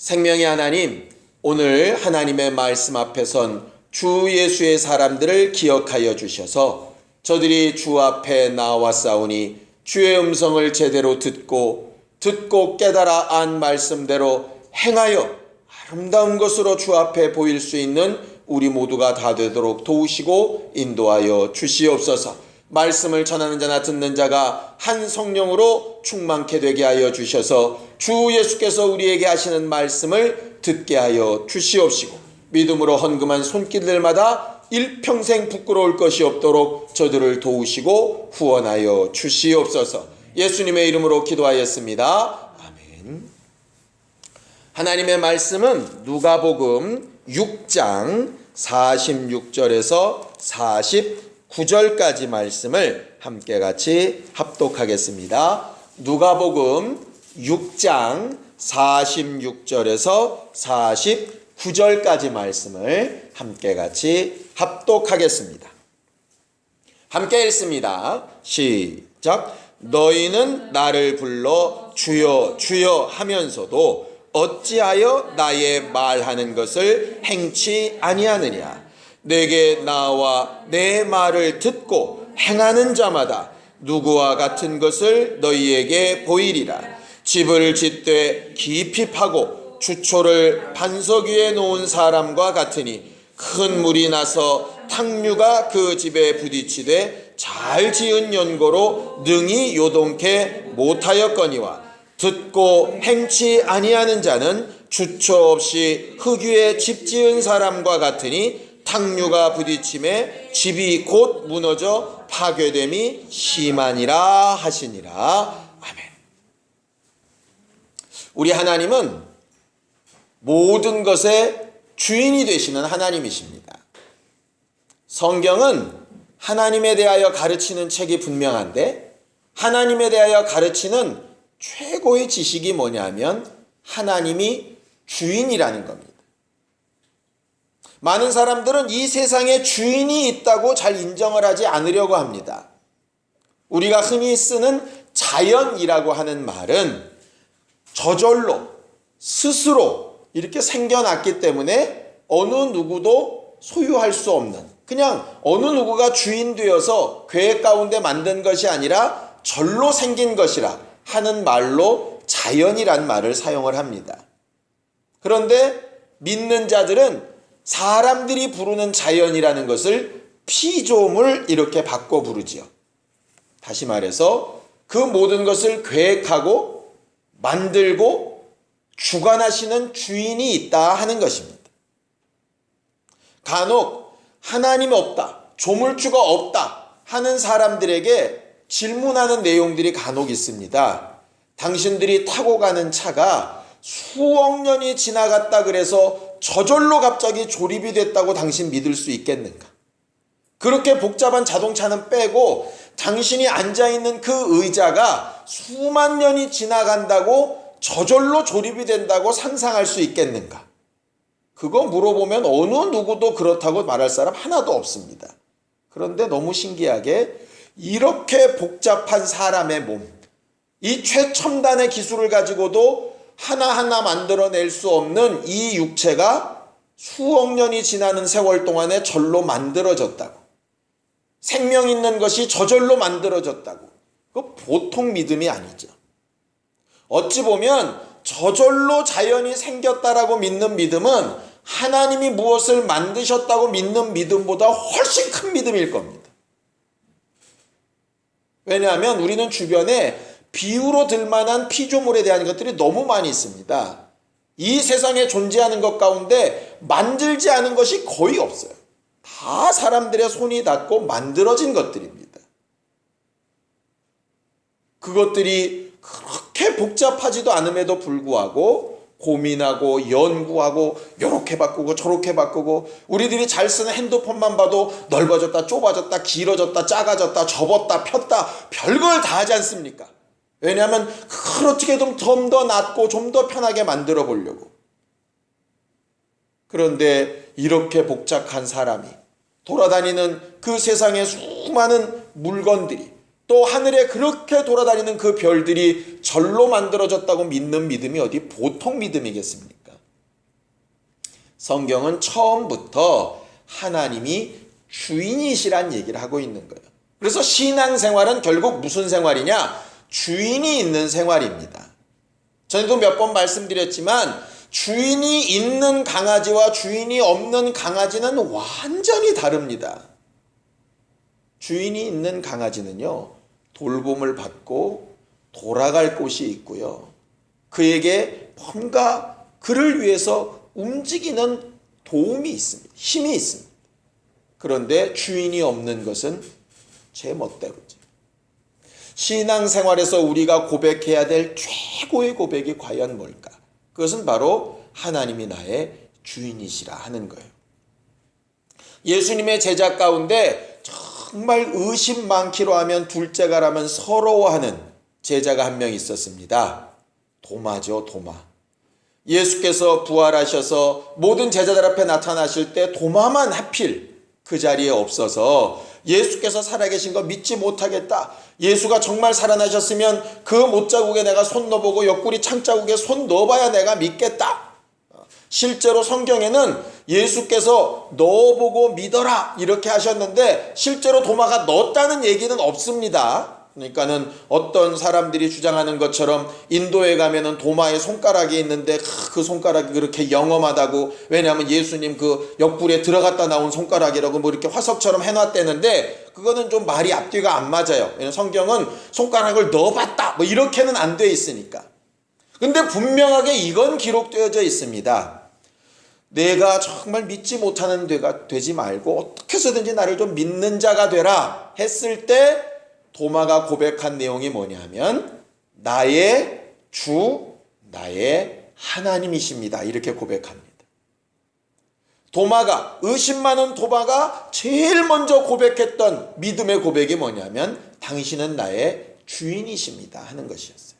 생명의 하나님, 오늘 하나님의 말씀 앞에 선 주 예수의 사람들을 기억하여 주셔서 저들이 주 앞에 나왔사오니 주의 음성을 제대로 듣고 깨달아 안 말씀대로 행하여 아름다운 것으로 주 앞에 보일 수 있는 우리 모두가 다 되도록 도우시고 인도하여 주시옵소서. 말씀을 전하는 자나 듣는 자가 한 성령으로 충만케 되게 하여 주셔서 주 예수께서 우리에게 하시는 말씀을 듣게 하여 주시옵시고 믿음으로 헌금한 손길들마다 일평생 부끄러울 것이 없도록 저들을 도우시고 후원하여 주시옵소서. 예수님의 이름으로 기도하였습니다. 아멘. 하나님의 말씀은 누가복음 6장 46절에서 49절까지 말씀을 함께 같이 합독하겠습니다. 누가복음 6장 46절에서 49절까지 말씀을 함께 같이 합독하겠습니다. 함께 읽습니다. 시작. 너희는 나를 불러 주여 주여 하면서도 어찌하여 나의 말하는 것을 행치 아니하느냐. 내게 나와 내 말을 듣고 행하는 자마다 누구와 같은 것을 너희에게 보이리라. 집을 짓되 깊이 파고 주초를 반석 위에 놓은 사람과 같으니 큰 물이 나서 탕류가 그 집에 부딪히되 잘 지은 연고로 능히 요동케 못하였거니와 듣고 행치 아니하는 자는 주초 없이 흙 위에 집 지은 사람과 같으니 탕류가 부딪힘에 집이 곧 무너져 파괴됨이 심하니라 하시니라. 아멘. 우리 하나님은 모든 것의 주인이 되시는 하나님이십니다. 성경은 하나님에 대하여 가르치는 책이 분명한데 하나님에 대하여 가르치는 최고의 지식이 뭐냐면 하나님이 주인이라는 겁니다. 많은 사람들은 이 세상에 주인이 있다고 잘 인정을 하지 않으려고 합니다. 우리가 흔히 쓰는 자연이라고 하는 말은 저절로 스스로 이렇게 생겨났기 때문에 어느 누구도 소유할 수 없는, 그냥 어느 누구가 주인 되어서 계획 가운데 만든 것이 아니라 절로 생긴 것이라 하는 말로 자연이란 말을 사용을 합니다. 그런데 믿는 자들은 사람들이 부르는 자연이라는 것을 피조물 이렇게 바꿔 부르지요. 다시 말해서 그 모든 것을 계획하고 만들고 주관하시는 주인이 있다 하는 것입니다. 간혹 하나님이 없다, 조물주가 없다 하는 사람들에게 질문하는 내용들이 간혹 있습니다. 당신들이 타고 가는 차가 수억 년이 지나갔다 그래서 저절로 갑자기 조립이 됐다고 당신 믿을 수 있겠는가? 그렇게 복잡한 자동차는 빼고 당신이 앉아있는 그 의자가 수만 년이 지나간다고 저절로 조립이 된다고 상상할 수 있겠는가? 그거 물어보면 어느 누구도 그렇다고 말할 사람 하나도 없습니다. 그런데 너무 신기하게 이렇게 복잡한 사람의 몸, 이 최첨단의 기술을 가지고도 하나하나 만들어낼 수 없는 이 육체가 수억 년이 지나는 세월 동안에 절로 만들어졌다고. 생명 있는 것이 저절로 만들어졌다고. 그거 보통 믿음이 아니죠. 어찌 보면 저절로 자연이 생겼다라고 믿는 믿음은 하나님이 무엇을 만드셨다고 믿는 믿음보다 훨씬 큰 믿음일 겁니다. 왜냐하면 우리는 주변에 비유로 들만한 피조물에 대한 것들이 너무 많이 있습니다. 이 세상에 존재하는 것 가운데 만들지 않은 것이 거의 없어요. 다 사람들의 손이 닿고 만들어진 것들입니다. 그것들이 그렇게 복잡하지도 않음에도 불구하고 고민하고 연구하고 요렇게 바꾸고 저렇게 바꾸고 우리들이 잘 쓰는 핸드폰만 봐도 넓어졌다 좁아졌다 길어졌다 작아졌다 접었다 폈다 별걸 다 하지 않습니까? 왜냐하면 그걸 어떻게든 좀 더 낫고 좀 더 편하게 만들어 보려고. 그런데 이렇게 복잡한 사람이 돌아다니는 그 세상의 수많은 물건들이 또 하늘에 그렇게 돌아다니는 그 별들이 절로 만들어졌다고 믿는 믿음이 어디 보통 믿음이겠습니까? 성경은 처음부터 하나님이 주인이시란 얘기를 하고 있는 거예요. 그래서 신앙생활은 결국 무슨 생활이냐? 주인이 있는 생활입니다. 전에도 몇 번 말씀드렸지만 주인이 있는 강아지와 주인이 없는 강아지는 완전히 다릅니다. 주인이 있는 강아지는요, 돌봄을 받고 돌아갈 곳이 있고요. 그에게 뭔가 그를 위해서 움직이는 도움이 있습니다. 힘이 있습니다. 그런데 주인이 없는 것은 제 멋대로죠. 신앙생활에서 우리가 고백해야 될 최고의 고백이 과연 뭘까? 그것은 바로 하나님이 나의 주인이시라 하는 거예요. 예수님의 제자 가운데 정말 의심 많기로 하면 둘째가라면 서러워하는 제자가 한 명 있었습니다. 도마죠, 도마. 예수께서 부활하셔서 모든 제자들 앞에 나타나실 때 도마만 하필 그 자리에 없어서 예수께서 살아계신 거 믿지 못하겠다. 예수가 정말 살아나셨으면 그 못자국에 내가 손 넣어보고 옆구리 창자국에 손 넣어봐야 내가 믿겠다. 실제로 성경에는 예수께서 넣어보고 믿어라 이렇게 하셨는데 실제로 도마가 넣었다는 얘기는 없습니다. 그러니까는 어떤 사람들이 주장하는 것처럼 인도에 가면은 도마의 손가락이 있는데 그 손가락이 그렇게 영험하다고, 왜냐하면 예수님 그 옆구리에 들어갔다 나온 손가락이라고 뭐 이렇게 화석처럼 해놨대는데 그거는 좀 말이 앞뒤가 안 맞아요. 왜냐하면 성경은 손가락을 넣어봤다 뭐 이렇게는 안 돼 있으니까. 근데 분명하게 이건 기록되어져 있습니다. 내가 정말 믿지 못하는 데가 되지 말고 어떻게 해서든지 나를 좀 믿는 자가 되라 했을 때 도마가 고백한 내용이 뭐냐면 나의 주, 나의 하나님이십니다. 이렇게 고백합니다. 도마가, 의심 많은 도마가 제일 먼저 고백했던 믿음의 고백이 뭐냐면 당신은 나의 주인이십니다 하는 것이었어요.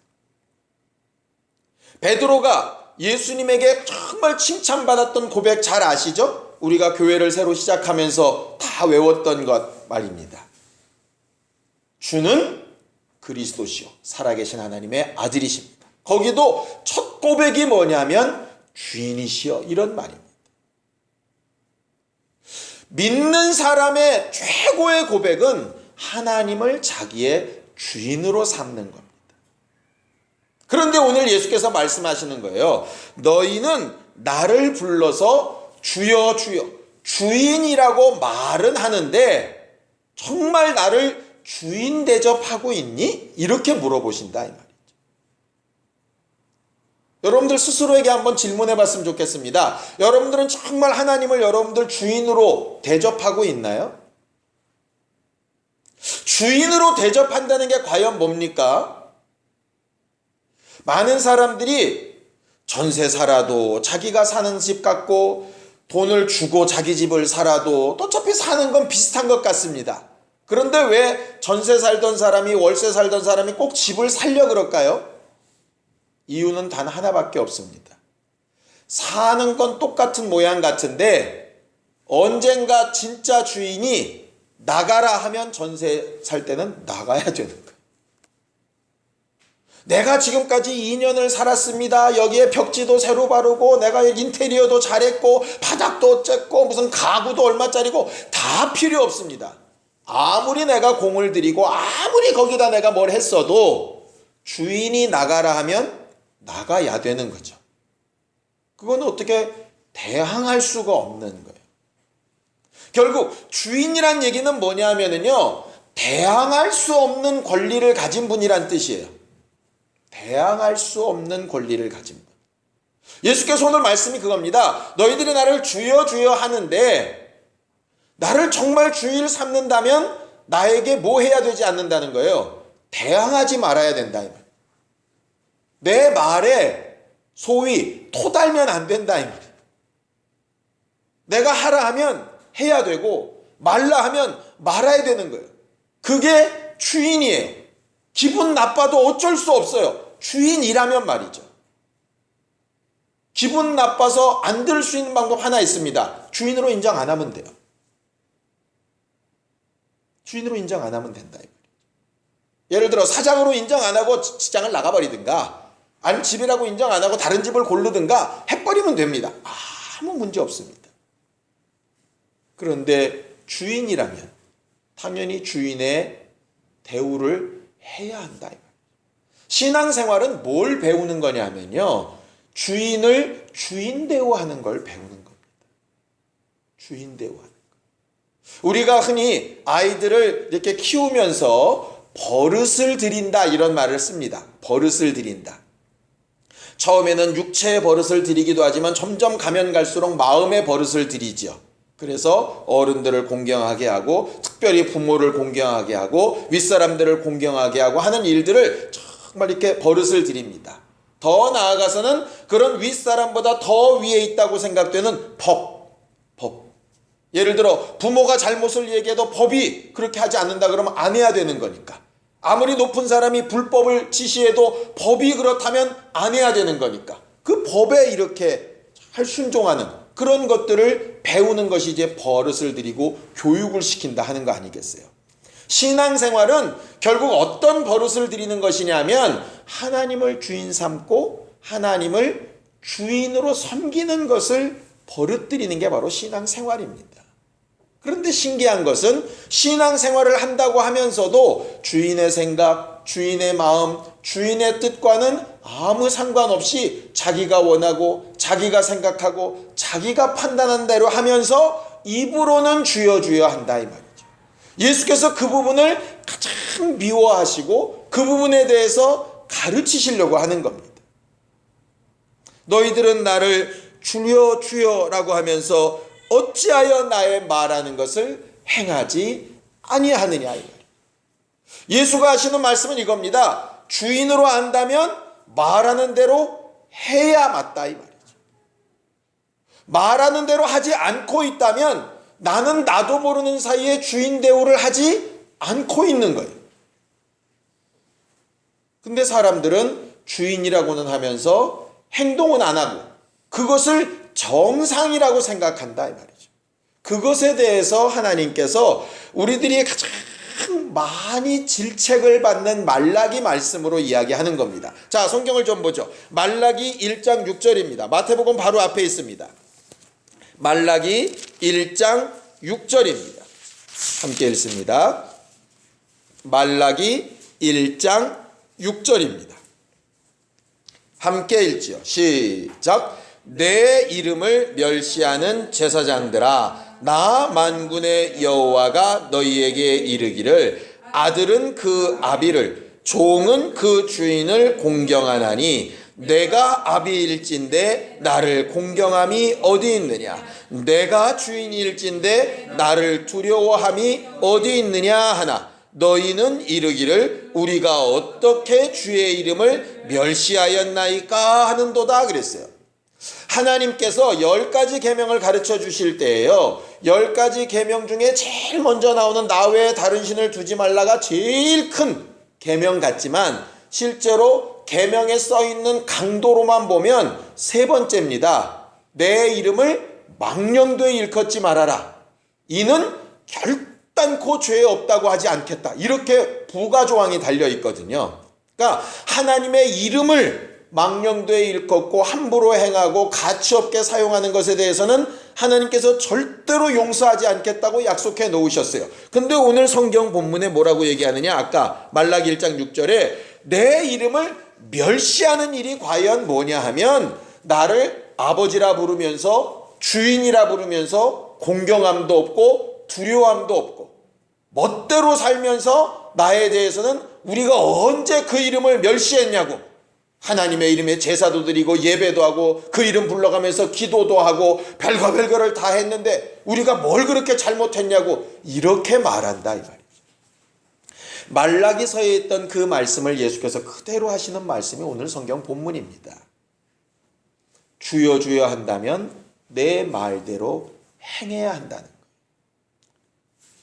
베드로가 예수님에게 정말 칭찬받았던 고백 잘 아시죠? 우리가 교회를 새로 시작하면서 다 외웠던 것 말입니다. 주는 그리스도시요 살아계신 하나님의 아들이십니다. 거기도 첫 고백이 뭐냐면 주인이시여 이런 말입니다. 믿는 사람의 최고의 고백은 하나님을 자기의 주인으로 삼는 겁니다. 그런데 오늘 예수께서 말씀하시는 거예요. 너희는 나를 불러서 주여 주여 주인이라고 말은 하는데 정말 나를 주인 대접하고 있니? 이렇게 물어보신다 이 말이죠. 여러분들 스스로에게 한번 질문해 봤으면 좋겠습니다. 여러분들은 정말 하나님을 여러분들 주인으로 대접하고 있나요? 주인으로 대접한다는 게 과연 뭡니까? 많은 사람들이 전세 살아도 자기가 사는 집 같고 돈을 주고 자기 집을 살아도 어차피 사는 건 비슷한 것 같습니다. 그런데 왜 전세 살던 사람이 월세 살던 사람이 꼭 집을 살려 그럴까요? 이유는 단 하나밖에 없습니다. 사는 건 똑같은 모양 같은데 언젠가 진짜 주인이 나가라 하면 전세 살 때는 나가야 되는 거예요. 내가 지금까지 2년을 살았습니다. 여기에 벽지도 새로 바르고 내가 인테리어도 잘했고 바닥도 어쨌고 무슨 가구도 얼마짜리고 다 필요 없습니다. 아무리 내가 공을 들이고 아무리 거기다 내가 뭘 했어도 주인이 나가라 하면 나가야 되는 거죠. 그건 어떻게 대항할 수가 없는 거예요. 결국 주인이란 얘기는 뭐냐 하면은요, 대항할 수 없는 권리를 가진 분이란 뜻이에요. 대항할 수 없는 권리를 가진 분. 예수께서 오늘 말씀이 그겁니다. 너희들이 나를 주여 주여 하는데 나를 정말 주인을 삼는다면 나에게 뭐 해야 되지 않는다는 거예요. 대항하지 말아야 된다. 내 말에 소위 토달면 안 된다 이 말이에요. 내가 하라 하면 해야 되고 말라 하면 말아야 되는 거예요. 그게 주인이에요. 기분 나빠도 어쩔 수 없어요. 주인이라면 말이죠. 기분 나빠서 안 들을 수 있는 방법 하나 있습니다. 주인으로 인정 안 하면 돼요. 주인으로 인정 안 하면 된다. 예를 들어 사장으로 인정 안 하고 직장을 나가버리든가 아니면 집이라고 인정 안 하고 다른 집을 고르든가 해버리면 됩니다. 아무 문제 없습니다. 그런데 주인이라면 당연히 주인의 대우를 해야 한다. 신앙생활은 뭘 배우는 거냐면요, 주인을 주인 대우하는 걸 배우는 겁니다. 주인 대우하는 거. 우리가 흔히 아이들을 이렇게 키우면서 버릇을 들인다 이런 말을 씁니다. 버릇을 들인다. 처음에는 육체의 버릇을 들이기도 하지만 점점 가면 갈수록 마음의 버릇을 들이죠. 그래서 어른들을 공경하게 하고 특별히 부모를 공경하게 하고 윗사람들을 공경하게 하고 하는 일들을 정말 이렇게 버릇을 들입니다. 더 나아가서는 그런 윗사람보다 더 위에 있다고 생각되는 법. 예를 들어 부모가 잘못을 얘기해도 법이 그렇게 하지 않는다 그러면 안 해야 되는 거니까. 아무리 높은 사람이 불법을 지시해도 법이 그렇다면 안 해야 되는 거니까. 그 법에 이렇게 잘 순종하는 그런 것들을 배우는 것이 이제 버릇을 들이고 교육을 시킨다 하는 거 아니겠어요? 신앙생활은 결국 어떤 버릇을 들이는 것이냐면 하나님을 주인 삼고 하나님을 주인으로 섬기는 것을 버릇 들이는 게 바로 신앙생활입니다. 그런데 신기한 것은 신앙생활을 한다고 하면서도 주인의 생각, 주인의 마음, 주인의 뜻과는 아무 상관없이 자기가 원하고 자기가 생각하고 자기가 판단한 대로 하면서 입으로는 주여 주여 한다 이 말이죠. 예수께서 그 부분을 가장 미워하시고 그 부분에 대해서 가르치시려고 하는 겁니다. 너희들은 나를 주여 주여라고 하면서 어찌하여 나의 말하는 것을 행하지 아니하느냐 이 말이에요. 예수가 하시는 말씀은 이겁니다. 주인으로 안다면 말하는 대로 해야 맞다 이 말이죠. 말하는 대로 하지 않고 있다면 나는 나도 모르는 사이에 주인 대우를 하지 않고 있는 거예요. 근데 사람들은 주인이라고는 하면서 행동은 안 하고 그것을 정상이라고 생각한다 이 말이죠. 그것에 대해서 하나님께서 우리들이 가장 많이 질책을 받는 말라기 말씀으로 이야기하는 겁니다. 자, 성경을 좀 보죠. 말라기 1장 6절입니다. 마태복음 바로 앞에 있습니다. 말라기 1장 6절입니다. 함께 읽습니다. 말라기 1장 6절입니다. 함께 읽지요. 시작. 내 이름을 멸시하는 제사장들아, 나 만군의 여호와가 너희에게 이르기를 아들은 그 아비를 종은 그 주인을 공경하나니 내가 아비일진데 나를 공경함이 어디 있느냐? 내가 주인일진데 나를 두려워함이 어디 있느냐 하나 너희는 이르기를 우리가 어떻게 주의 이름을 멸시하였나이까 하는도다 그랬어요. 하나님께서 10가지 계명을 가르쳐 주실 때에요, 10가지 계명 중에 제일 먼저 나오는 나 외에 다른 신을 두지 말라가 제일 큰 계명 같지만 실제로 계명에 써 있는 강도로만 보면 세 번째입니다. 내 이름을 망령되이 일컫지 말아라. 이는 결단코 죄 없다고 하지 않겠다. 이렇게 부가 조항이 달려 있거든요. 그러니까 하나님의 이름을 망령되이 일컫고 함부로 행하고 가치없게 사용하는 것에 대해서는 하나님께서 절대로 용서하지 않겠다고 약속해 놓으셨어요. 근데 오늘 성경 본문에 뭐라고 얘기하느냐? 아까 말라기 1장 6절에 내 이름을 멸시하는 일이 과연 뭐냐 하면 나를 아버지라 부르면서 주인이라 부르면서 공경함도 없고 두려움도 없고 멋대로 살면서 나에 대해서는 우리가 언제 그 이름을 멸시했냐고, 하나님의 이름에 제사도 드리고 예배도 하고 그 이름 불러가면서 기도도 하고 별거 별거를 다 했는데 우리가 뭘 그렇게 잘못했냐고 이렇게 말한다 이 말이죠. 말라기서에 있던 그 말씀을 예수께서 그대로 하시는 말씀이 오늘 성경 본문입니다. 주여 주여 한다면 내 말대로 행해야 한다는 거예요.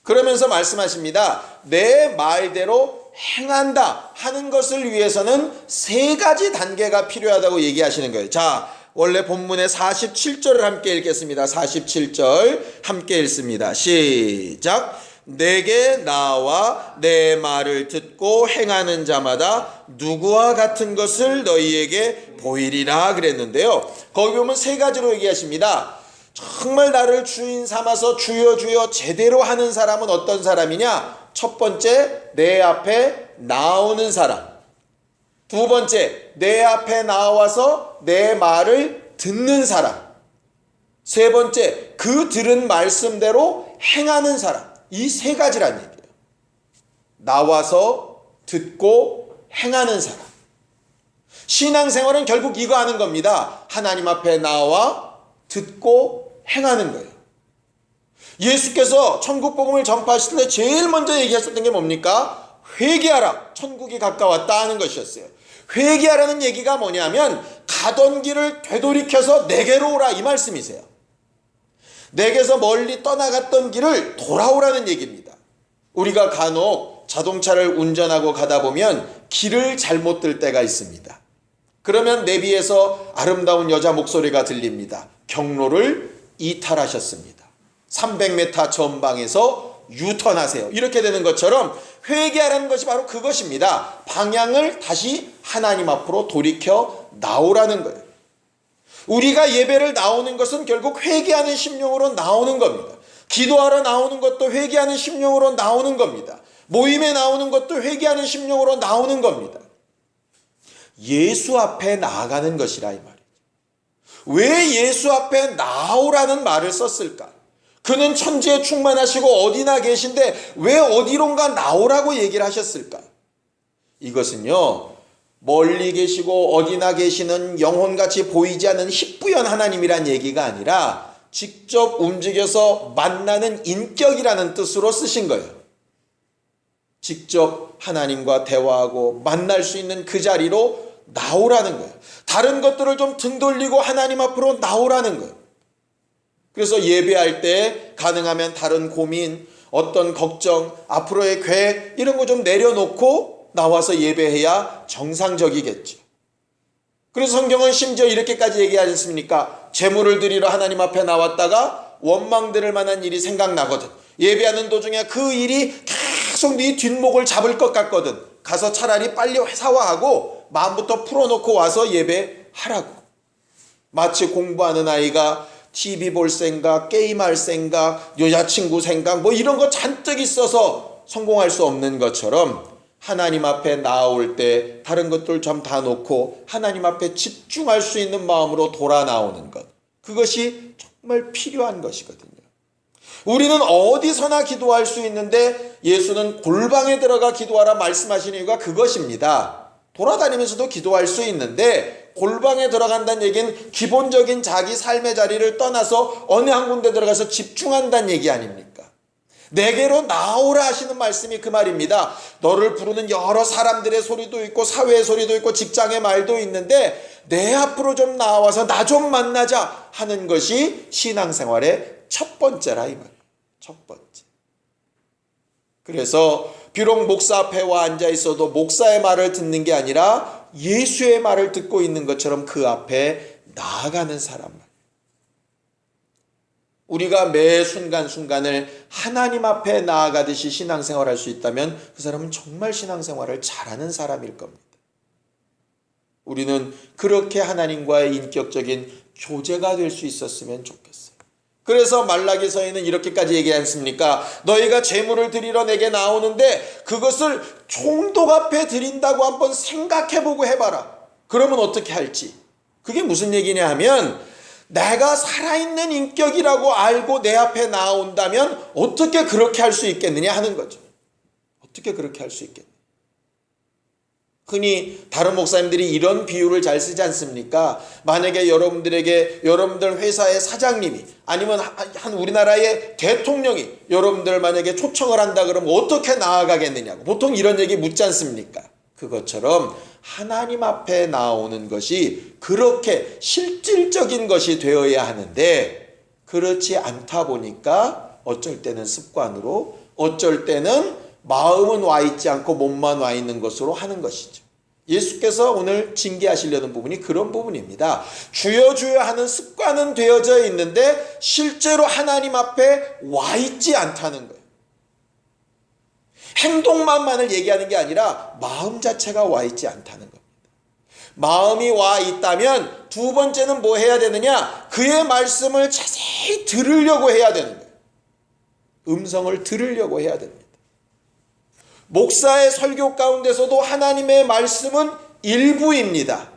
그러면서 말씀하십니다. 내 말대로 행한다 하는 것을 위해서는 세 가지 단계가 필요하다고 얘기하시는 거예요. 자, 원래 본문의 47절을 함께 읽겠습니다. 47절 함께 읽습니다. 시작. 내게 나와 내 말을 듣고 행하는 자마다 누구와 같은 것을 너희에게 보이리라 그랬는데요. 거기 보면 세 가지로 얘기하십니다. 정말 나를 주인 삼아서 주여 주여 제대로 하는 사람은 어떤 사람이냐? 첫 번째, 내 앞에 나오는 사람. 두 번째, 내 앞에 나와서 내 말을 듣는 사람. 세 번째, 그 들은 말씀대로 행하는 사람. 이 세 가지란 얘기예요. 나와서 듣고 행하는 사람. 신앙생활은 결국 이거 하는 겁니다. 하나님 앞에 나와 듣고 행하는 거예요. 예수께서 천국 복음을 전파하실 때 제일 먼저 얘기하셨던 게 뭡니까? 회개하라. 천국이 가까웠다 하는 것이었어요. 회개하라는 얘기가 뭐냐면 가던 길을 되돌이켜서 내게로 오라 이 말씀이세요. 내게서 멀리 떠나갔던 길을 돌아오라는 얘기입니다. 우리가 간혹 자동차를 운전하고 가다 보면 길을 잘못 들 때가 있습니다. 그러면 내비에서 아름다운 여자 목소리가 들립니다. 경로를 이탈하셨습니다. 300m 전방에서 유턴하세요. 이렇게 되는 것처럼 회개하라는 것이 바로 그것입니다. 방향을 다시 하나님 앞으로 돌이켜 나오라는 거예요. 우리가 예배를 나오는 것은 결국 회개하는 심령으로 나오는 겁니다. 기도하러 나오는 것도 회개하는 심령으로 나오는 겁니다. 모임에 나오는 것도 회개하는 심령으로 나오는 겁니다. 예수 앞에 나아가는 것이라 이 말이죠. 왜 예수 앞에 나오라는 말을 썼을까? 그는 천지에 충만하시고 어디나 계신데 왜 어디론가 나오라고 얘기를 하셨을까? 이것은요, 멀리 계시고 어디나 계시는 영혼같이 보이지 않는 희뿌연 하나님이란 얘기가 아니라 직접 움직여서 만나는 인격이라는 뜻으로 쓰신 거예요. 직접 하나님과 대화하고 만날 수 있는 그 자리로 나오라는 거예요. 다른 것들을 좀 등 돌리고 하나님 앞으로 나오라는 거예요. 그래서 예배할 때 가능하면 다른 고민, 어떤 걱정, 앞으로의 계획 이런 거 좀 내려놓고 나와서 예배해야 정상적이겠죠. 그래서 성경은 심지어 이렇게까지 얘기하지 않습니까? 제물을 드리러 하나님 앞에 나왔다가 원망들을 만한 일이 생각나거든. 예배하는 도중에 그 일이 계속 네 뒷목을 잡을 것 같거든. 가서 차라리 빨리 회사화하고 마음부터 풀어놓고 와서 예배하라고. 마치 공부하는 아이가 TV 볼 생각, 게임할 생각, 여자친구 생각 뭐 이런 거 잔뜩 있어서 성공할 수 없는 것처럼 하나님 앞에 나올 때 다른 것들 좀 다 놓고 하나님 앞에 집중할 수 있는 마음으로 돌아 나오는 것. 그것이 정말 필요한 것이거든요. 우리는 어디서나 기도할 수 있는데 예수는 골방에 들어가 기도하라 말씀하시는 이유가 그것입니다. 돌아다니면서도 기도할 수 있는데 골방에 들어간다는 얘기는 기본적인 자기 삶의 자리를 떠나서 어느 한 군데 들어가서 집중한다는 얘기 아닙니까? 내게로 나오라 하시는 말씀이 그 말입니다. 너를 부르는 여러 사람들의 소리도 있고 사회의 소리도 있고 직장의 말도 있는데 내 앞으로 좀 나와서 나 좀 만나자 하는 것이 신앙생활의 첫 번째라 이 말이에요. 첫 번째. 그래서 비록 목사 앞에 와 앉아 있어도 목사의 말을 듣는 게 아니라 예수의 말을 듣고 있는 것처럼 그 앞에 나아가는 사람. 우리가 매 순간순간을 하나님 앞에 나아가듯이 신앙생활할 수 있다면 그 사람은 정말 신앙생활을 잘하는 사람일 겁니다. 우리는 그렇게 하나님과의 인격적인 교제가 될 수 있었으면 좋겠어요. 그래서 말라기서에는 이렇게까지 얘기하지 않습니까? 너희가 제물을 드리러 내게 나오는데 그것을 총독 앞에 드린다고 한번 생각해보고 해봐라. 그러면 어떻게 할지. 그게 무슨 얘기냐 하면 내가 살아있는 인격이라고 알고 내 앞에 나온다면 어떻게 그렇게 할 수 있겠느냐 하는 거죠. 어떻게 그렇게 할 수 있겠느냐. 흔히 다른 목사님들이 이런 비유를 잘 쓰지 않습니까? 만약에 여러분들 회사의 사장님이 아니면 한 우리나라의 대통령이 여러분들 만약에 초청을 한다 그러면 어떻게 나아가겠느냐고 보통 이런 얘기 묻지 않습니까? 그것처럼 하나님 앞에 나오는 것이 그렇게 실질적인 것이 되어야 하는데 그렇지 않다 보니까 어쩔 때는 습관으로 어쩔 때는 마음은 와 있지 않고 몸만 와 있는 것으로 하는 것이죠. 예수께서 오늘 징계하시려는 부분이 그런 부분입니다. 주여 주여 하는 습관은 되어져 있는데 실제로 하나님 앞에 와 있지 않다는 거예요. 행동만을 얘기하는 게 아니라 마음 자체가 와 있지 않다는 겁니다. 마음이 와 있다면 두 번째는 뭐 해야 되느냐? 그의 말씀을 자세히 들으려고 해야 되는 거예요. 음성을 들으려고 해야 됩니다. 목사의 설교 가운데서도 하나님의 말씀은 일부입니다.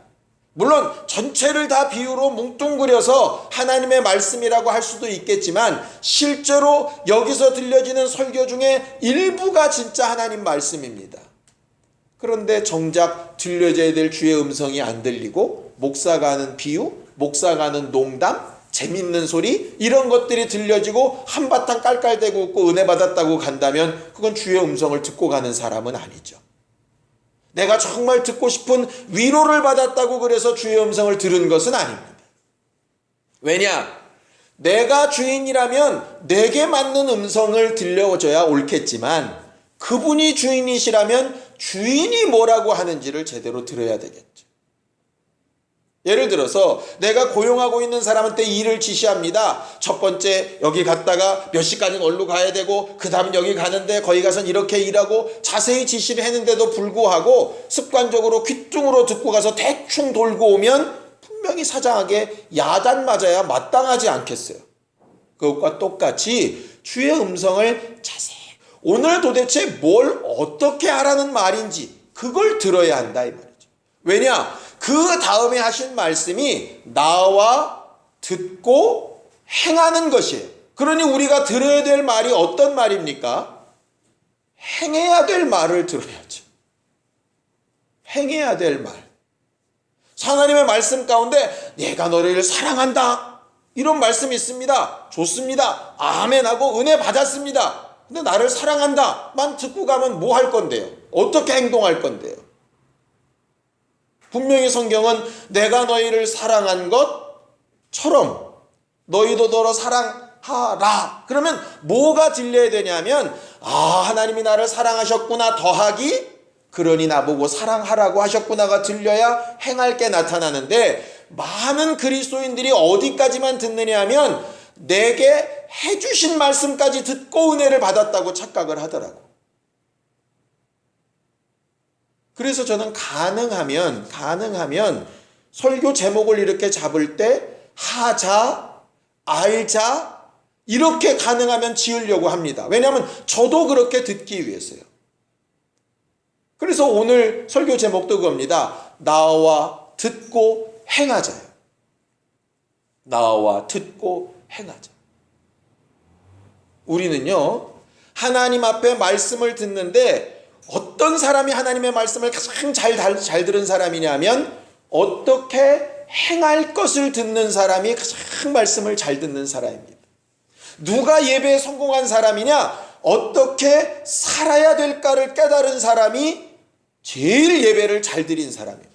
물론 전체를 다 비유로 뭉뚱그려서 하나님의 말씀이라고 할 수도 있겠지만 실제로 여기서 들려지는 설교 중에 일부가 진짜 하나님 말씀입니다. 그런데 정작 들려져야 될 주의 음성이 안 들리고 목사가 하는 비유, 목사가 하는 농담, 재밌는 소리 이런 것들이 들려지고 한바탕 깔깔대고 웃고 은혜 받았다고 간다면 그건 주의 음성을 듣고 가는 사람은 아니죠. 내가 정말 듣고 싶은 위로를 받았다고 그래서 주의 음성을 들은 것은 아닙니다. 왜냐? 내가 주인이라면 내게 맞는 음성을 들려줘야 옳겠지만 그분이 주인이시라면 주인이 뭐라고 하는지를 제대로 들어야 되겠죠. 예를 들어서 내가 고용하고 있는 사람한테 일을 지시합니다. 첫 번째 여기 갔다가 몇 시까지는 어디로 가야 되고 그 다음 여기 가는데 거기 가선 이렇게 일하고 자세히 지시를 했는데도 불구하고 습관적으로 귓등으로 듣고 가서 대충 돌고 오면 분명히 사장에게 야단 맞아야 마땅하지 않겠어요. 그것과 똑같이 주의 음성을 자세히 오늘 도대체 뭘 어떻게 하라는 말인지 그걸 들어야 한다 이 말이죠. 왜냐? 그 다음에 하신 말씀이 나와 듣고 행하는 것이에요. 그러니 우리가 들어야 될 말이 어떤 말입니까? 행해야 될 말을 들어야죠. 행해야 될 말. 하나님의 말씀 가운데 내가 너를 사랑한다. 이런 말씀이 있습니다. 좋습니다. 아멘하고 은혜 받았습니다. 근데 나를 사랑한다만 듣고 가면 뭐 할 건데요? 어떻게 행동할 건데요? 분명히 성경은 내가 너희를 사랑한 것처럼 너희도 너로 사랑하라. 그러면 뭐가 들려야 되냐면 하나님이 나를 사랑하셨구나 더하기 그러니 나보고 사랑하라고 하셨구나가 들려야 행할 게 나타나는데 많은 그리스도인들이 어디까지만 듣느냐 하면 내게 해주신 말씀까지 듣고 은혜를 받았다고 착각을 하더라고. 그래서 저는 가능하면 설교 제목을 이렇게 잡을 때 하자, 알자 이렇게 가능하면 지으려고 합니다. 왜냐하면 저도 그렇게 듣기 위해서요. 그래서 오늘 설교 제목도 그겁니다. 나와 듣고 행하자요. 나와 듣고 행하자. 우리는요 하나님 앞에 말씀을 듣는데 어떤 사람이 하나님의 말씀을 가장 잘 들은 사람이냐면 어떻게 행할 것을 듣는 사람이 가장 말씀을 잘 듣는 사람입니다. 누가 예배에 성공한 사람이냐? 어떻게 살아야 될까를 깨달은 사람이 제일 예배를 잘 드린 사람입니다.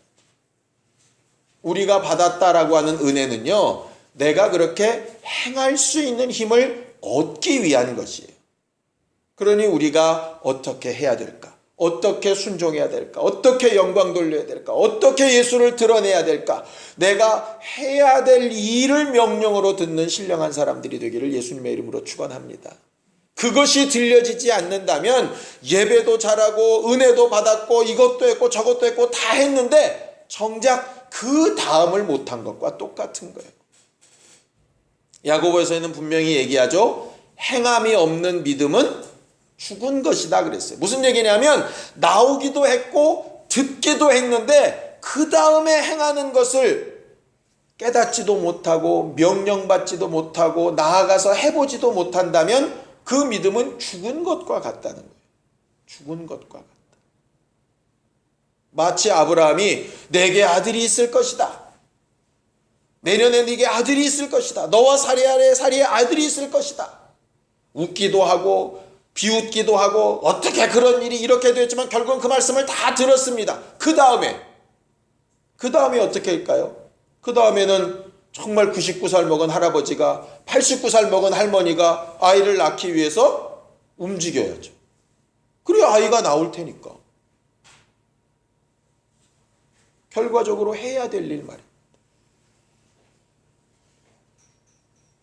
우리가 받았다라고 하는 은혜는요 내가 그렇게 행할 수 있는 힘을 얻기 위한 것이에요. 그러니 우리가 어떻게 해야 될까? 어떻게 순종해야 될까? 어떻게 영광 돌려야 될까? 어떻게 예수를 드러내야 될까? 내가 해야 될 일을 명령으로 듣는 신령한 사람들이 되기를 예수님의 이름으로 축원합니다. 그것이 들려지지 않는다면 예배도 잘하고 은혜도 받았고 이것도 했고 저것도 했고 다 했는데 정작 그 다음을 못한 것과 똑같은 거예요. 야고보에서는 분명히 얘기하죠. 행함이 없는 믿음은 죽은 것이다 그랬어요. 무슨 얘기냐면 나오기도 했고 듣기도 했는데 그 다음에 행하는 것을 깨닫지도 못하고 명령받지도 못하고 나아가서 해보지도 못한다면 그 믿음은 죽은 것과 같다는 거예요. 죽은 것과 같다. 마치 아브라함이 내게 아들이 있을 것이다. 내년에 네게 아들이 있을 것이다. 너와 사리의 아들이 있을 것이다. 웃기도 하고 비웃기도 하고 어떻게 그런 일이 이렇게 됐지만 결국은 그 말씀을 다 들었습니다. 그 다음에 어떻게 할까요? 그 다음에는 정말 99살 먹은 할아버지가 89살 먹은 할머니가 아이를 낳기 위해서 움직여야죠. 그래야 아이가 나올 테니까. 결과적으로 해야 될 일 말입니다.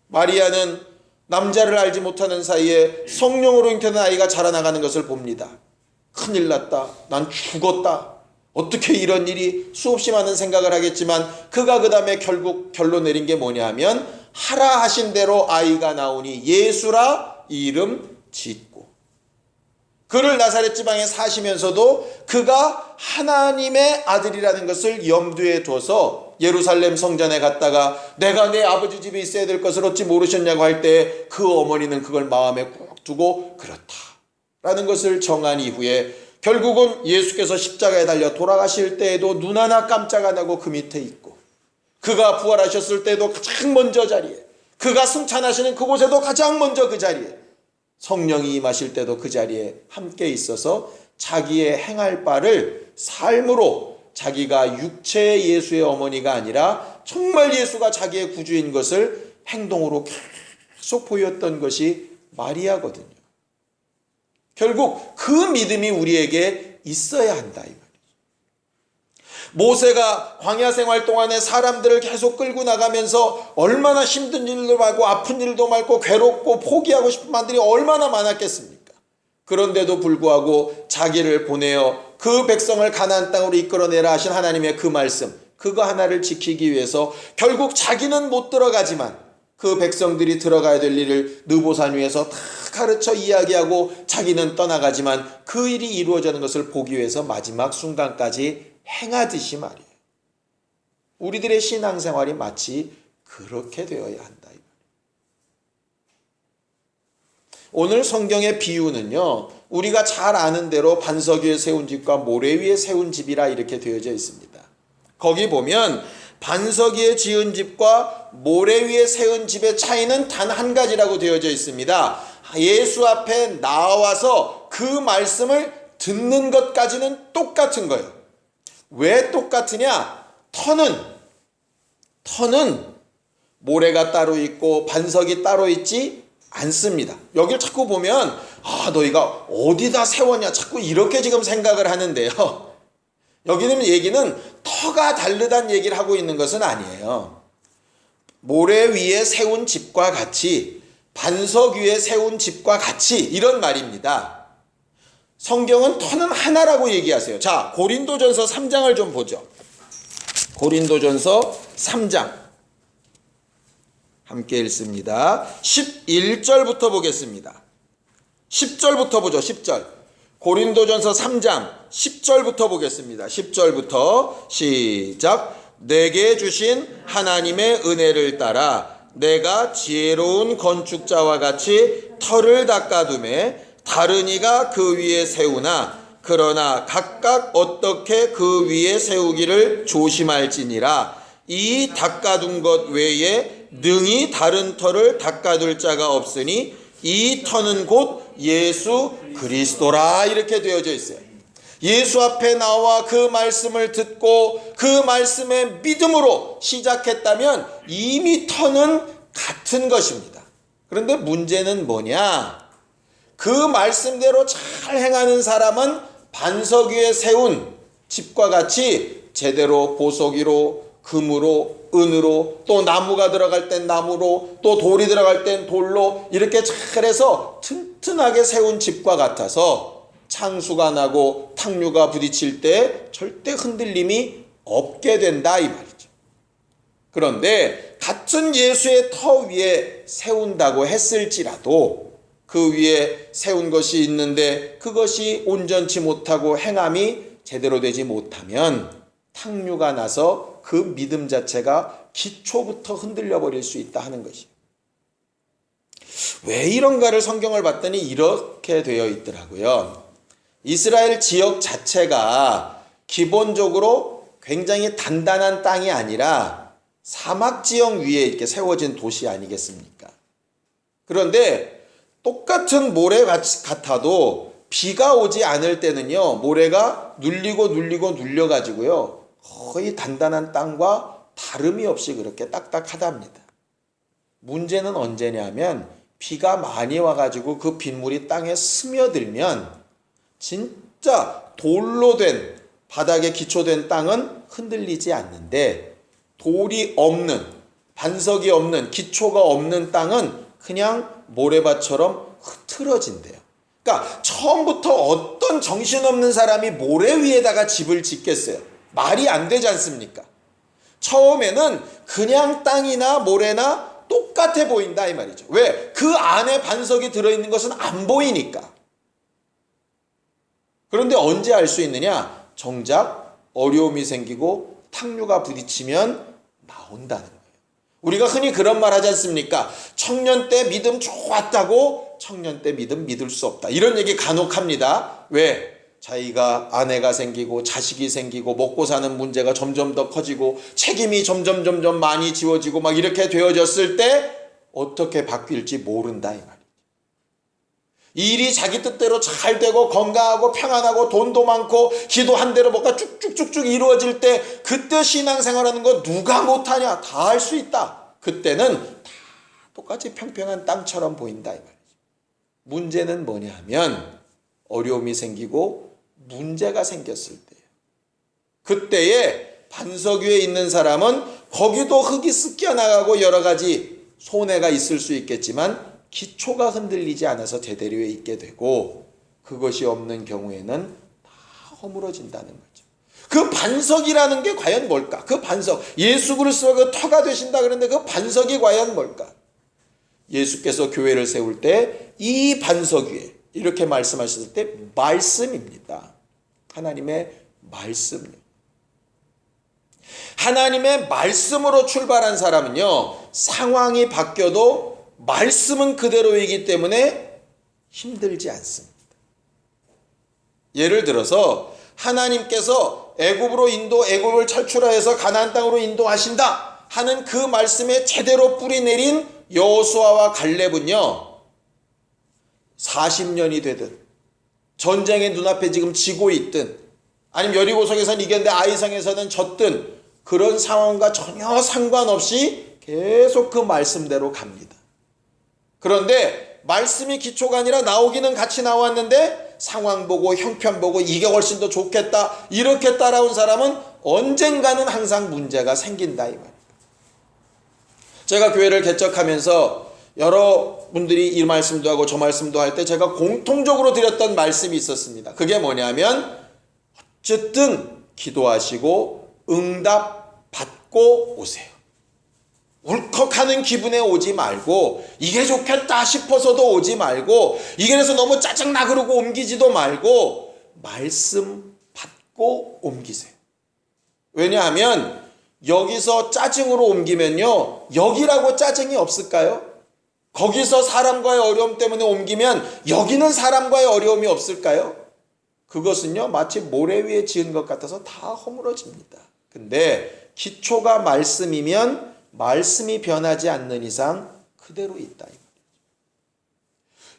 마리아는 남자를 알지 못하는 사이에 성령으로 잉태된 아이가 자라나가는 것을 봅니다. 큰일 났다. 난 죽었다. 어떻게 이런 일이, 수없이 많은 생각을 하겠지만 그가 그 다음에 결국 결론 내린 게 뭐냐 하면 하라 하신 대로 아이가 나오니 예수라 이름 짓고, 그를 나사렛 지방에 사시면서도 그가 하나님의 아들이라는 것을 염두에 둬서 예루살렘 성전에 갔다가 내가 내 아버지 집에 있어야 될 것을 어찌 모르셨냐고 할 때 그 어머니는 그걸 마음에 꾹 두고 그렇다라는 것을 정한 이후에 결국은 예수께서 십자가에 달려 돌아가실 때에도 눈 하나 깜짝 안 하고 그 밑에 있고, 그가 부활하셨을 때도 가장 먼저 자리에, 그가 승천하시는 그곳에도 가장 먼저 그 자리에, 성령이 임하실 때도 그 자리에 함께 있어서 자기의 행할 바를 삶으로, 자기가 육체의 예수의 어머니가 아니라 정말 예수가 자기의 구주인 것을 행동으로 계속 보였던 것이 마리아거든요. 결국 그 믿음이 우리에게 있어야 한다 이 말이죠. 모세가 광야 생활 동안에 사람들을 계속 끌고 나가면서 얼마나 힘든 일도 많고 아픈 일도 많고 괴롭고 포기하고 싶은 마음들이 얼마나 많았겠습니까? 그런데도 불구하고 자기를 보내어 그 백성을 가나안 땅으로 이끌어내라 하신 하나님의 그 말씀, 그거 하나를 지키기 위해서 결국 자기는 못 들어가지만 그 백성들이 들어가야 될 일을 느보산 위에서 다 가르쳐 이야기하고 자기는 떠나가지만 그 일이 이루어지는 것을 보기 위해서 마지막 순간까지 행하듯이 말이에요. 우리들의 신앙생활이 마치 그렇게 되어야 한다. 오늘 성경의 비유는요, 우리가 잘 아는 대로 반석 위에 세운 집과 모래 위에 세운 집이라 이렇게 되어져 있습니다. 거기 보면 반석 위에 지은 집과 모래 위에 세운 집의 차이는 단 한 가지라고 되어져 있습니다. 예수 앞에 나와서 그 말씀을 듣는 것까지는 똑같은 거예요. 왜 똑같으냐? 터는 모래가 따로 있고 반석이 따로 있지 않습니다. 여길 자꾸 보면 너희가 어디다 세웠냐 자꾸 이렇게 지금 생각을 하는데요. 여기는 얘기는 터가 다르다는 얘기를 하고 있는 것은 아니에요. 모래 위에 세운 집과 같이, 반석 위에 세운 집과 같이, 이런 말입니다. 성경은 터는 하나라고 얘기하세요. 자, 고린도전서 3장을 좀 보죠. 고린도전서 3장 함께 읽습니다. 11절부터 보겠습니다. 10절부터 보죠. 10절. 고린도전서 3장 10절부터 보겠습니다. 10절부터 시작. 내게 주신 하나님의 은혜를 따라 내가 지혜로운 건축자와 같이 터를 닦아두매 다른 이가 그 위에 세우나 그러나 각각 어떻게 그 위에 세우기를 조심할지니라. 이 닦아둔 것 외에 능히 다른 터를 닦아둘 자가 없으니 이 터는 곧 예수 그리스도라 이렇게 되어져 있어요. 예수 앞에 나와 그 말씀을 듣고 그 말씀의 믿음으로 시작했다면 이미 터는 같은 것입니다. 그런데 문제는 뭐냐? 그 말씀대로 잘 행하는 사람은 반석 위에 세운 집과 같이 제대로 보석이로, 금으로, 은으로, 또 나무가 들어갈 땐 나무로, 또 돌이 들어갈 땐 돌로 이렇게 잘해서 튼튼하게 세운 집과 같아서 창수가 나고 탕류가 부딪힐 때 절대 흔들림이 없게 된다 이 말이죠. 그런데 같은 예수의 터 위에 세운다고 했을지라도 그 위에 세운 것이 있는데 그것이 온전치 못하고 행함이 제대로 되지 못하면 탕류가 나서 그 믿음 자체가 기초부터 흔들려 버릴 수 있다 하는 것이에요. 왜 이런가를 성경을 봤더니 이렇게 되어 있더라고요. 이스라엘 지역 자체가 기본적으로 굉장히 단단한 땅이 아니라 사막 지형 위에 이렇게 세워진 도시 아니겠습니까? 그런데 똑같은 모래 같아도 비가 오지 않을 때는요, 모래가 눌리고 눌려가지고요, 거의 단단한 땅과 다름이 없이 그렇게 딱딱하답니다. 문제는 언제냐면 비가 많이 와가지고 그 빗물이 땅에 스며들면 진짜 돌로 된, 바닥에 기초된 땅은 흔들리지 않는데 돌이 없는, 반석이 없는, 기초가 없는 땅은 그냥 모래밭처럼 흐트러진대요. 그러니까 처음부터 어떤 정신없는 사람이 모래 위에다가 집을 짓겠어요? 말이 안 되지 않습니까? 처음에는 그냥 땅이나 모래나 똑같아 보인다 이 말이죠. 왜? 그 안에 반석이 들어있는 것은 안 보이니까. 그런데 언제 알 수 있느냐? 정작 어려움이 생기고 탁류가 부딪히면 나온다는 거예요. 우리가 흔히 그런 말 하지 않습니까? 청년 때 믿음 좋았다고 청년 때 믿음 믿을 수 없다. 이런 얘기 간혹 합니다. 왜? 자기가 아내가 생기고 자식이 생기고 먹고 사는 문제가 점점 더 커지고 책임이 점점 많이 지워지고 막 이렇게 되어졌을 때 어떻게 바뀔지 모른다 이 말이에요. 일이 자기 뜻대로 잘 되고 건강하고 평안하고 돈도 많고 기도한 대로 뭐가 쭉쭉쭉쭉 이루어질 때 그때 신앙생활하는 거 누가 못하냐? 다 할 수 있다. 그때는 다 똑같이 평평한 땅처럼 보인다 이 말이죠. 문제는 뭐냐 하면 어려움이 생기고 문제가 생겼을 때예요. 그때에 반석 위에 있는 사람은 거기도 흙이 습겨 나가고 여러 가지 손해가 있을 수 있겠지만 기초가 흔들리지 않아서 제대로에 있게 되고 그것이 없는 경우에는 다 허물어진다는 거죠. 그 반석이라는 게 과연 뭘까? 그 반석, 예수 그리스도가 그 터가 되신다 그러는데 그 반석이 과연 뭘까? 예수께서 교회를 세울 때 이 반석 위에 이렇게 말씀하셨을 때 말씀입니다. 하나님의 말씀요. 하나님의 말씀으로 출발한 사람은요, 상황이 바뀌어도 말씀은 그대로이기 때문에 힘들지 않습니다. 예를 들어서 하나님께서 애굽을 탈출하여서 가나안 땅으로 인도하신다 하는 그 말씀에 제대로 뿌리 내린 여호수아와 갈렙은요, 40년이 되든 전쟁의 눈앞에 지금 지고 있든 아니면 여리고성에서는 이겼는데 아이성에서는 졌든 그런 상황과 전혀 상관없이 계속 그 말씀대로 갑니다. 그런데 말씀이 기초가 아니라 나오기는 같이 나왔는데 상황 보고 형편 보고 이게 훨씬 더 좋겠다 이렇게 따라온 사람은 언젠가는 항상 문제가 생긴다 이 말입니다. 제가 교회를 개척하면서 여러분들이 이 말씀도 하고 저 말씀도 할 때 제가 공통적으로 드렸던 말씀이 있었습니다. 그게 뭐냐면 어쨌든 기도하시고 응답 받고 오세요. 울컥하는 기분에 오지 말고 이게 좋겠다 싶어서도 오지 말고 이게 그래서 너무 짜증나 그러고 옮기지도 말고 말씀 받고 옮기세요. 왜냐하면 여기서 짜증으로 옮기면요, 여기라고 짜증이 없을까요? 거기서 사람과의 어려움 때문에 옮기면 여기는 사람과의 어려움이 없을까요? 그것은요, 마치 모래 위에 지은 것 같아서 다 허물어집니다. 근데 기초가 말씀이면 말씀이 변하지 않는 이상 그대로 있다.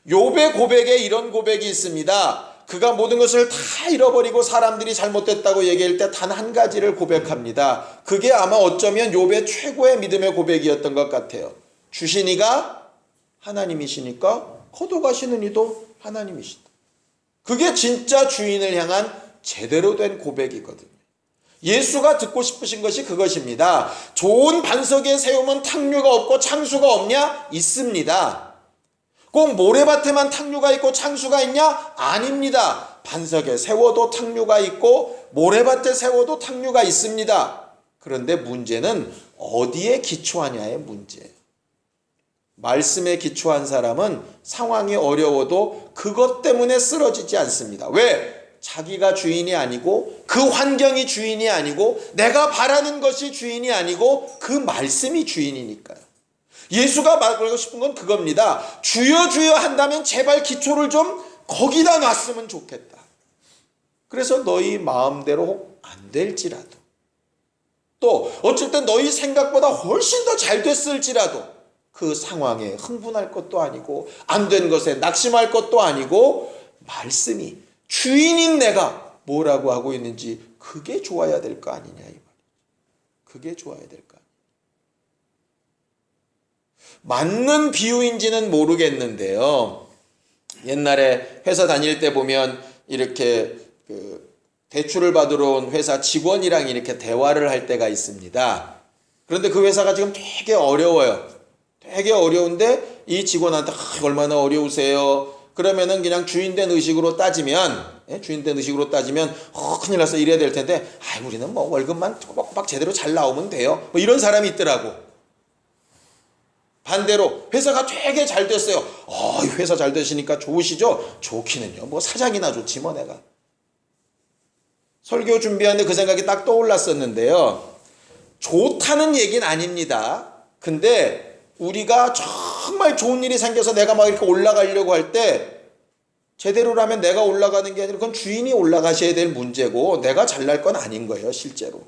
욥의 고백에 이런 고백이 있습니다. 그가 모든 것을 다 잃어버리고 사람들이 잘못됐다고 얘기할 때 단 한 가지를 고백합니다. 그게 아마 어쩌면 욥의 최고의 믿음의 고백이었던 것 같아요. 주신 이가 하나님이시니까 거둬가시는 이도 하나님이시다. 그게 진짜 주인을 향한 제대로 된 고백이거든요. 예수가 듣고 싶으신 것이 그것입니다. 좋은 반석에 세우면 탁류가 없고 창수가 없냐? 있습니다. 꼭 모래밭에만 탁류가 있고 창수가 있냐? 아닙니다. 반석에 세워도 탁류가 있고 모래밭에 세워도 탁류가 있습니다. 그런데 문제는 어디에 기초하냐의 문제예요. 말씀에 기초한 사람은 상황이 어려워도 그것 때문에 쓰러지지 않습니다. 왜? 자기가 주인이 아니고 그 환경이 주인이 아니고 내가 바라는 것이 주인이 아니고 그 말씀이 주인이니까요. 예수가 말하고 싶은 건 그겁니다. 주여 주여 한다면 제발 기초를 좀 거기다 놨으면 좋겠다. 그래서 너희 마음대로 안 될지라도 또 어쩔 땐 너희 생각보다 훨씬 더 잘 됐을지라도 그 상황에 흥분할 것도 아니고 안 된 것에 낙심할 것도 아니고 말씀이 주인인 내가 뭐라고 하고 있는지 그게 좋아야 될 거 아니냐 이 말이죠. 그게 좋아야 될 거 아니냐. 맞는 비유인지는 모르겠는데요. 옛날에 회사 다닐 때 보면 이렇게 대출을 받으러 온 회사 직원이랑 이렇게 대화를 할 때가 있습니다. 그런데 그 회사가 지금 되게 어려워요. 되게 어려운데 이 직원한테 얼마나 어려우세요? 그러면은 그냥 주인된 의식으로 따지면, 주인된 의식으로 따지면 큰일 나서 이래야 될 텐데, 우리는 뭐 월급만 꼬박꼬박 제대로 잘 나오면 돼요. 뭐 이런 사람이 있더라고. 반대로 회사가 되게 잘 됐어요. 회사 잘 되시니까 좋으시죠? 좋기는요. 뭐 사장이나 좋지 뭐 내가. 설교 준비하는데 그 생각이 딱 떠올랐었는데요. 좋다는 얘기는 아닙니다. 근데 우리가 정말 좋은 일이 생겨서 내가 막 이렇게 올라가려고 할 때 제대로라면 내가 올라가는 게 아니라 그건 주인이 올라가셔야 될 문제고 내가 잘날 건 아닌 거예요, 실제로.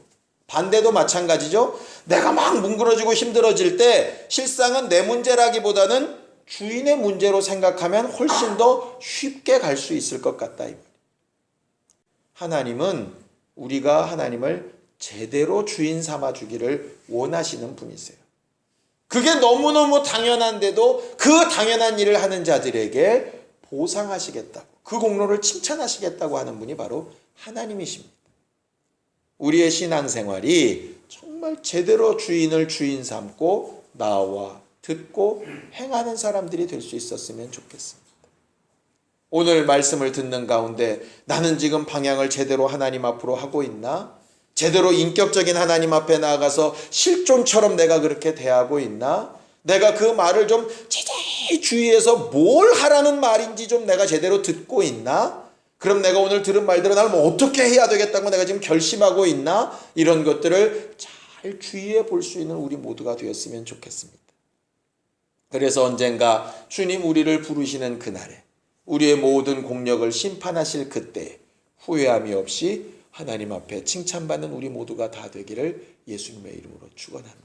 반대도 마찬가지죠. 내가 막 뭉그러지고 힘들어질 때 실상은 내 문제라기보다는 주인의 문제로 생각하면 훨씬 더 쉽게 갈 수 있을 것 같다. 하나님은 우리가 하나님을 제대로 주인 삼아 주기를 원하시는 분이세요. 그게 너무너무 당연한데도 그 당연한 일을 하는 자들에게 보상하시겠다고, 그 공로를 칭찬하시겠다고 하는 분이 바로 하나님이십니다. 우리의 신앙생활이 정말 제대로 주인을 주인 삼고 나와 듣고 행하는 사람들이 될 수 있었으면 좋겠습니다. 오늘 말씀을 듣는 가운데 나는 지금 방향을 제대로 하나님 앞으로 하고 있나? 제대로 인격적인 하나님 앞에 나아가서 실존처럼 내가 그렇게 대하고 있나? 내가 그 말을 좀 제대로 주의해서 뭘 하라는 말인지 좀 내가 제대로 듣고 있나? 그럼 내가 오늘 들은 말대로 나를 뭐 어떻게 해야 되겠다고 내가 지금 결심하고 있나? 이런 것들을 잘 주의해 볼 수 있는 우리 모두가 되었으면 좋겠습니다. 그래서 언젠가 주님 우리를 부르시는 그날에 우리의 모든 공력을 심판하실 그때 후회함이 없이 하나님 앞에 칭찬받는 우리 모두가 다 되기를 예수님의 이름으로 축원합니다.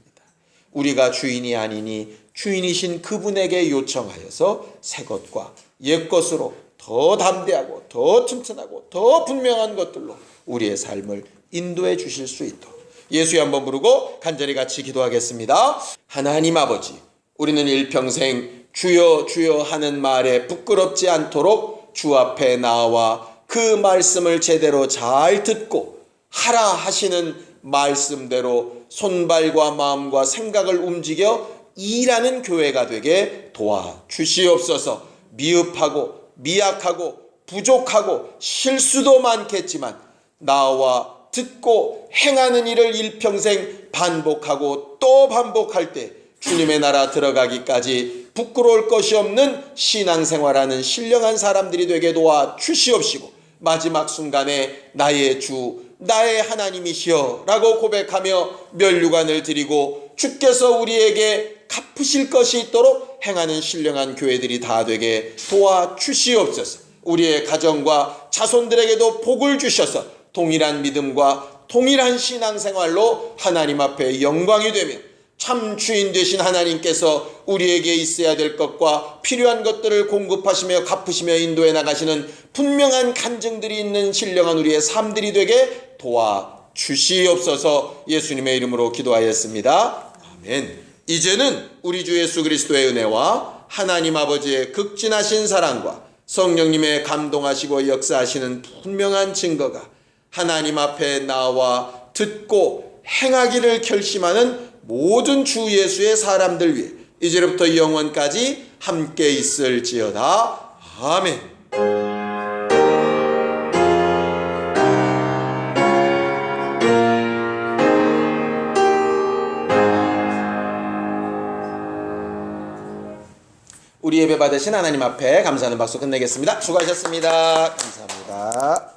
우리가 주인이 아니니 주인이신 그분에게 요청하여서 새 것과 옛 것으로 더 담대하고 더 튼튼하고 더 분명한 것들로 우리의 삶을 인도해 주실 수 있도록 예수의 한번 부르고 간절히 같이 기도하겠습니다. 하나님 아버지, 우리는 일평생 주여 주여 하는 말에 부끄럽지 않도록 주 앞에 나와 그 말씀을 제대로 잘 듣고 하라 하시는 말씀대로 손발과 마음과 생각을 움직여 일하는 교회가 되게 도와주시옵소서. 미흡하고 미약하고 부족하고 실수도 많겠지만 나와 듣고 행하는 일을 일평생 반복하고 또 반복할 때 주님의 나라 들어가기까지 부끄러울 것이 없는 신앙생활하는 신령한 사람들이 되게 도와주시옵시고 마지막 순간에 나의 주 나의 하나님이시여 라고 고백하며 면류관을 드리고 주께서 우리에게 갚으실 것이 있도록 행하는 신령한 교회들이 다 되게 도와주시옵소서. 우리의 가정과 자손들에게도 복을 주셔서 동일한 믿음과 동일한 신앙생활로 하나님 앞에 영광이 되며 참 주인 되신 하나님께서 우리에게 있어야 될 것과 필요한 것들을 공급하시며 갚으시며 인도해 나가시는 분명한 간증들이 있는 신령한 우리의 삶들이 되게 도와주시옵소서. 예수님의 이름으로 기도하였습니다. 아멘. 이제는 우리 주 예수 그리스도의 은혜와 하나님 아버지의 극진하신 사랑과 성령님의 감동하시고 역사하시는 분명한 증거가 하나님 앞에 나와 듣고 행하기를 결심하는 모든 주 예수의 사람들 위해 이제부터 영원까지 함께 있을지어다. 아멘. 우리 예배 받으신 하나님 앞에 감사하는 박수 끝내겠습니다. 수고하셨습니다. 감사합니다.